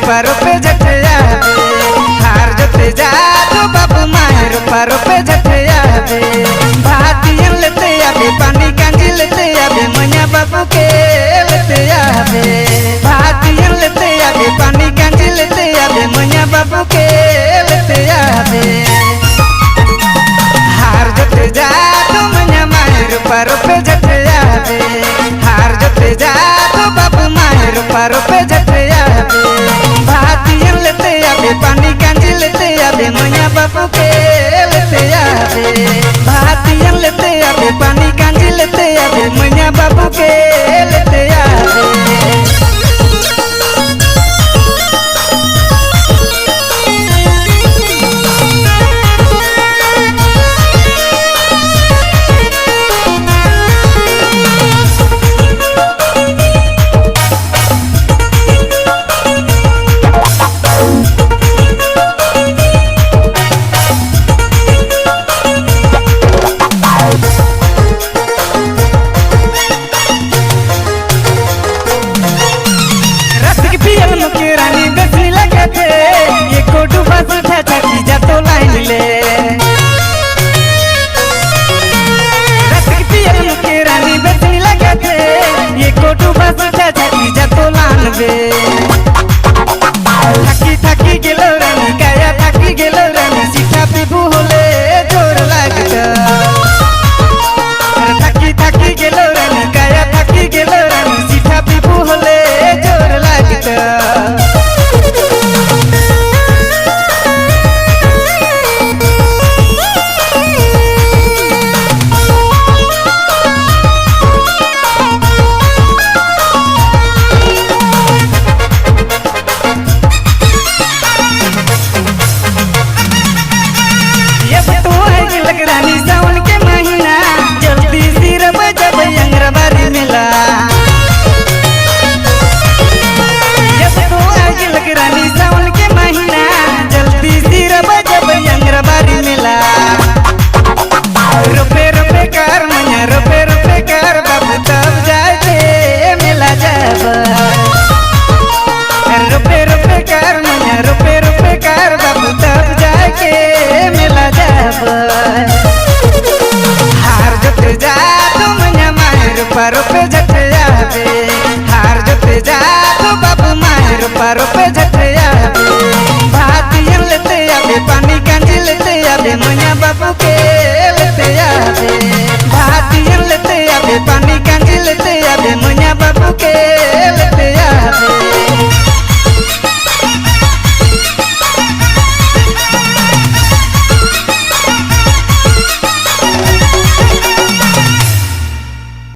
रूपा रुपे झटया हार जोते जा तो बाबू माए रूपा रुपे झटया भातियन लेते आबे पानी कांजी लेते आबे मैया बाबू के लेते आबे भातियन लेते आबे पानी कांजी लेते आबे मैया बाबू के लेते आबे हार जोते जा तो मैया माए रूपा रुपे झटया हार जोते जा तो बाबू माए रूपा रुपे झटया भातियन लेते आबे पानी कांजी लेते आबे मैया बाबू के लेते आबे भातियन लेते आबे पानी कांजी लेते आबे मैया बाबू के लेते आबे थकी थकी गेलो रानी काया थकी गेलो रानी सीठा पिबू होले जोर लागता थकी थकी गेलो रानी काया थकी गेलो रानी सीठा पिबू होले जोर लागता हार जोते जा तो मैया माए रूपा रुपे